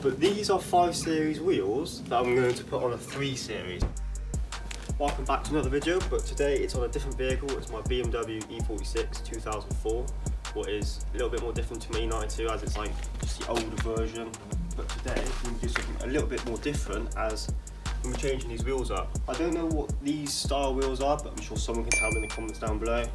But these are 5 Series wheels that I'm going to put on a 3 Series. Welcome back to another video, but today it's on a different vehicle. It's my BMW e46 2004, what is a little bit more different to my E92 as it's like just the older version. But today we're going to do something a little bit more different as we're changing these wheels up. I don't know what these style wheels are, but I'm sure someone can tell me in the comments down below.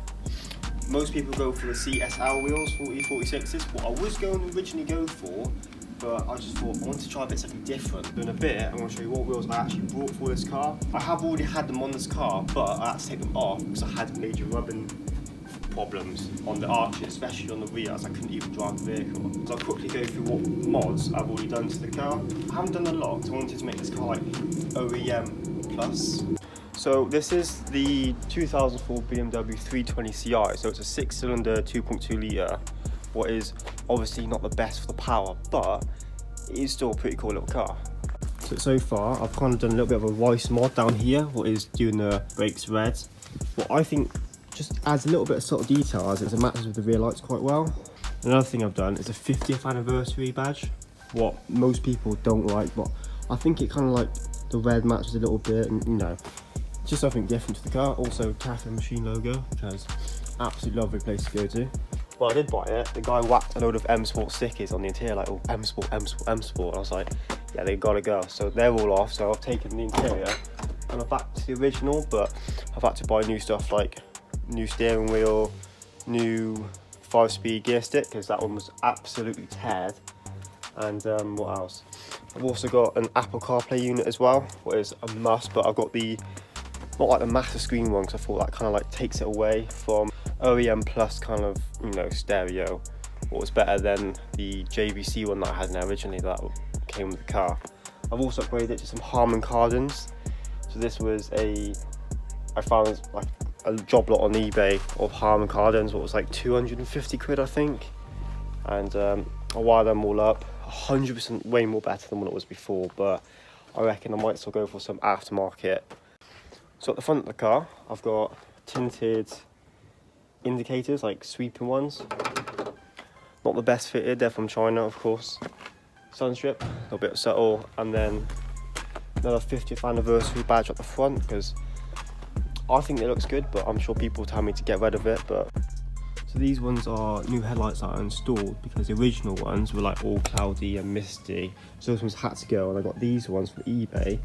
Most people go for the CSL wheels for E46s. What I was going to originally go for, but I just thought I wanted to try a bit something different. In a bit, I'm going to show you what wheels I actually brought for this car. I have already had them on this car, but I had to take them off because I had major rubbing problems on the arches, especially on the rear, as I couldn't even drive the vehicle. So I'll quickly go through what mods I've already done to the car. I haven't done a lot, so I wanted to make this car like OEM plus. So this is the 2004 BMW 320 Ci, so it's a 6-cylinder 2.2 litre, what is obviously not the best for the power, but it is still a pretty cool little car. So far I've kind of done a little bit of a Rice mod down here, what is doing the brakes red. What I think just adds a little bit of sort of detail as it matches with the rear lights quite well. Another thing I've done is a 50th anniversary badge, what most people don't like, but I think it kind of like the red matches a little bit, and you know, just something different to the car. Also Cafe Machine logo, because absolutely lovely place to go to. Well, I did buy it. The guy whacked a load of M Sport stickers on the interior, like, oh, M Sport, M Sport, M Sport. And I was like, yeah, they gotta go. So they're all off. So I've taken the interior and I'm back to the original, but I've had to buy new stuff like new steering wheel, new 5-speed gear stick, because that one was absolutely teared. And what else? I've also got an Apple CarPlay unit as well, what is a must, but I've got the, not like the massive screen one, because I thought that kind of like takes it away from OEM plus kind of, you know, stereo. What was better than the JVC one that I had now originally that came with the car. I've also upgraded it to some Harman Kardons. So this was I found like a job lot on eBay of Harman Kardons, what was like 250 quid I think. And I wired them all up, 100% way more better than what it was before, but I reckon I might still go for some aftermarket. So at the front of the car, I've got tinted indicators, like sweeping ones. Not the best fitted, they're from China, of course. Sunstrip, a little bit subtle, and then another 50th anniversary badge at the front, because I think it looks good, but I'm sure people tell me to get rid of it. But so these ones are new headlights that I installed, because the original ones were like all cloudy and misty. So those ones had to go, and I got these ones from eBay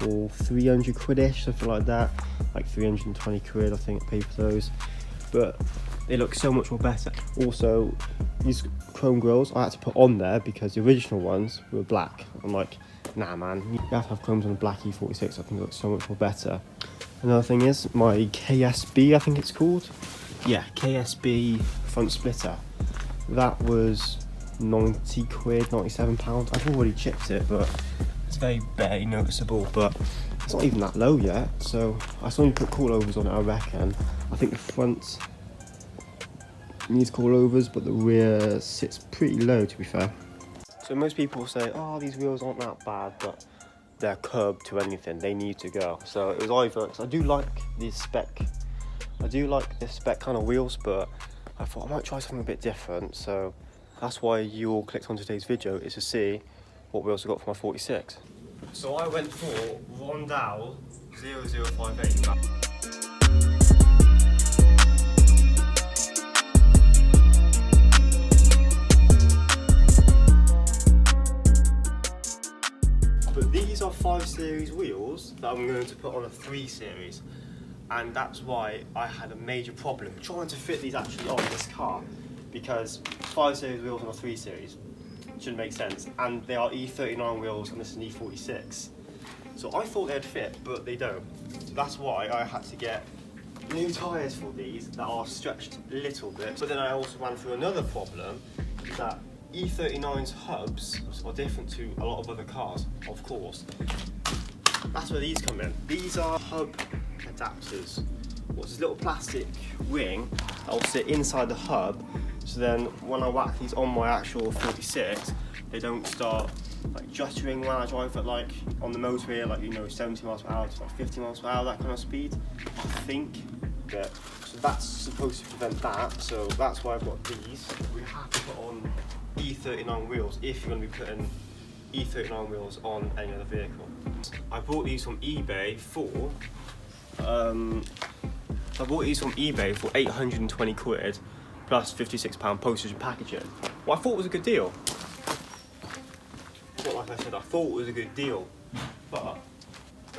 for 300 quid-ish, something like that. Like 320 quid, I think I paid for those. But they look so much more better. Also, these chrome grills I had to put on there because the original ones were black. I'm like, nah man, you have to have chromes on a black E46, I think it looks so much more better. Another thing is my KSB, I think it's called. Yeah, KSB front splitter. That was 90 quid, 97 pounds. I've already chipped it, but it's very barely noticeable, but it's not even that low yet. So I still need to put coilovers on it, I reckon. I think the front needs coilovers, but the rear sits pretty low, to be fair. So most people say, oh, these wheels aren't that bad, but they're curbed to anything, they need to go. So it was either, because I do like this spec kind of wheels, but I thought I might try something a bit different. So that's why you all clicked on today's video, is to see what wheels I got for my 46. So I went for Rondal 0058. But these are 5 Series wheels that I'm going to put on a 3 Series. And that's why I had a major problem trying to fit these actually on this car, because 5 Series wheels on a 3 Series shouldn't make sense, and they are E39 wheels and this is an E46. So I thought they'd fit, but they don't. So that's why I had to get new tyres for these that are stretched a little bit. But then I also ran through another problem, that E39's hubs are different to a lot of other cars, of course. That's where these come in. These are hub adapters. What's this little plastic ring that will sit inside the hub, so then when I whack these on my actual 46, they don't start like juttering when I drive at like on the motorway, like, you know, 70 miles per hour to like 50 miles per hour, that kind of speed. I think that, so that's supposed to prevent that, so that's why I've got these. We have to put on E39 wheels if you're going to be putting E39 wheels on any other vehicle. I bought these from eBay for 820 quid plus £56 postage and packaging. Well, I thought it was a good deal. But like I said, I thought it was a good deal. But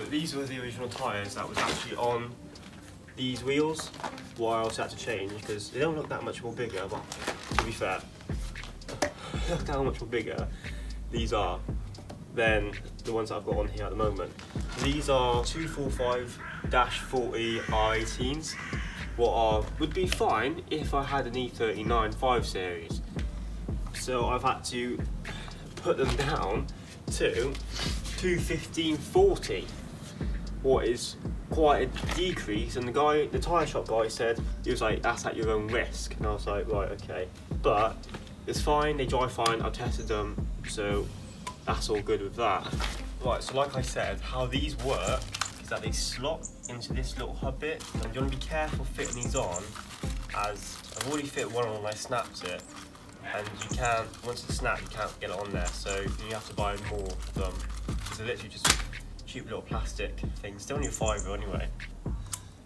these were the original tyres that was actually on these wheels. What I also had to change because they don't look that much more bigger, but to be fair, look how much more bigger these are than the ones that I've got on here at the moment. These are 245-40 i18s, would be fine if I had an E39 5 Series. So I've had to put them down to 215-40, what is quite a decrease. And the tyre shop guy said, he was like, that's at your own risk. And I was like, right, okay. But it's fine, they drive fine, I tested them, so that's all good with that. Right, so like I said, how these work is that they slot into this little hub bit, and you want to be careful fitting these on, as I've already fit one on and I snapped it, and you can't, once it's snapped, you can't get it on there, so you have to buy more of them, because they're literally just cheap little plastic things, still only a fibre anyway.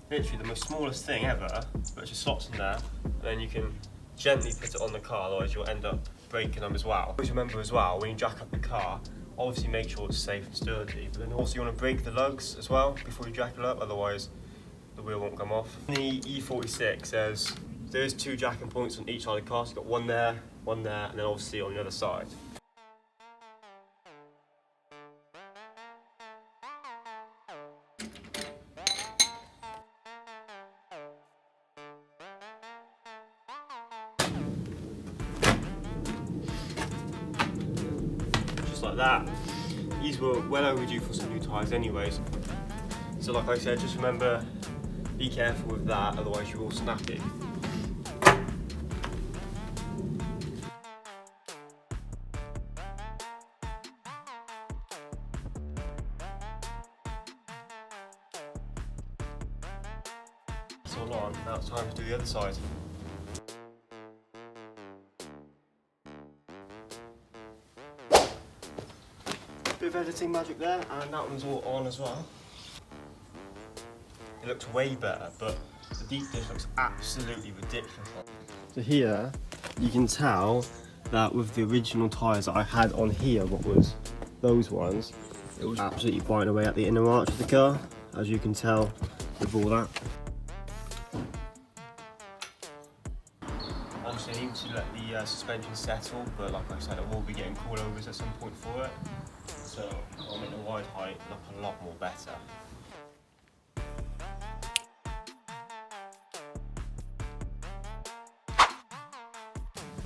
Literally the most smallest thing ever, but it just slots in there, and then you can gently put it on the car, otherwise you'll end up breaking them as well. Always remember as well, when you jack up the car, obviously make sure it's safe and sturdy, but then also you want to break the lugs as well before you jack it up, otherwise the wheel won't come off. The E46 says there is 2 jacking points on each side of the car, so you've got one there, and then obviously on the other side. Like that. These were well overdue for some new tyres anyways. So like I said, just remember, be careful with that, otherwise you will snap it. It's all on, now it's time to do the other side. Bit of editing magic there, and that one's all on as well. It looks way better, but the deep dish looks absolutely ridiculous. So here, you can tell that with the original tyres that I had on here, what was those ones, it was absolutely biting away at the inner arch of the car, as you can tell with all that. Obviously I need to let the suspension settle, but like I said, I will be getting coilovers at some point for it. So I'll make the wide height look a lot more better.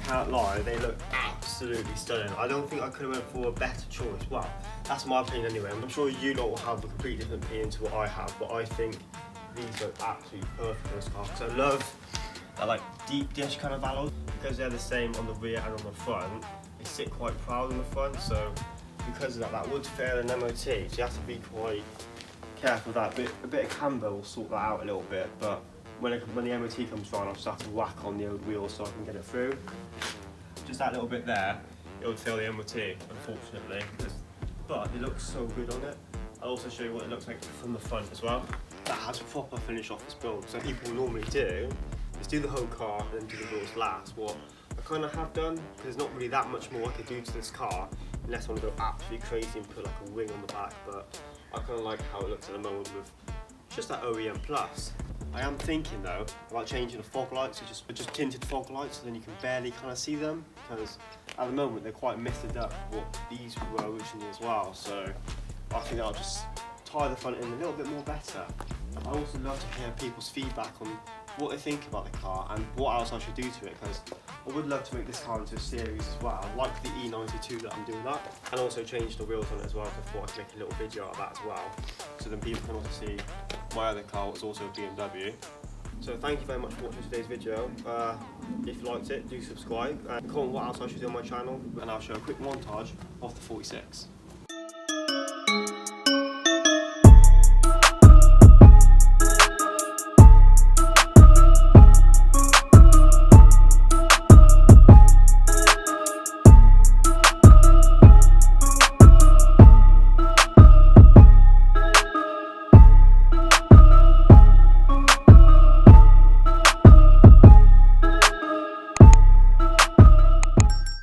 Can't lie, they look absolutely stunning. I don't think I could have went for a better choice. Well, that's my opinion anyway. I'm sure you lot will have a completely different opinion to what I have, but I think these look absolutely perfect for this car. Because I love that like deep dish kind of alloys. Because they're the same on the rear and on the front, they sit quite proud on the front, so because of that would fail an MOT, so you have to be quite careful with that. A bit of camber will sort that out a little bit, but when the MOT comes round, I'll just have to whack on the old wheel so I can get it through. Just that little bit there, it would fail the MOT, unfortunately, but it looks so good on it. I'll also show you what it looks like from the front as well. That has a proper finish off this build. So people normally do is do the whole car and then do the wheels last. What I kind of have done, because there's not really that much more I could do to this car, unless I want to go absolutely crazy and put like a wing on the back, but I kind of like how it looks at the moment with just that OEM Plus. I am thinking though about changing the fog lights to just tinted fog lights, so then you can barely kind of see them, because at the moment they're quite misted up what these were originally as well. So I think I'll just tie the front in a little bit more better. I also love to hear people's feedback on what they think about the car and what else I should do to it, because I would love to make this car into a series as well, like the E92 that I'm doing that, and also change the wheels on it as well, because I thought I'd make a little video of that as well, so then people can also see my other car, which is also a BMW. So thank you very much for watching today's video. If you liked it, do subscribe and comment what else I should do on my channel, and I'll show a quick montage of the 46.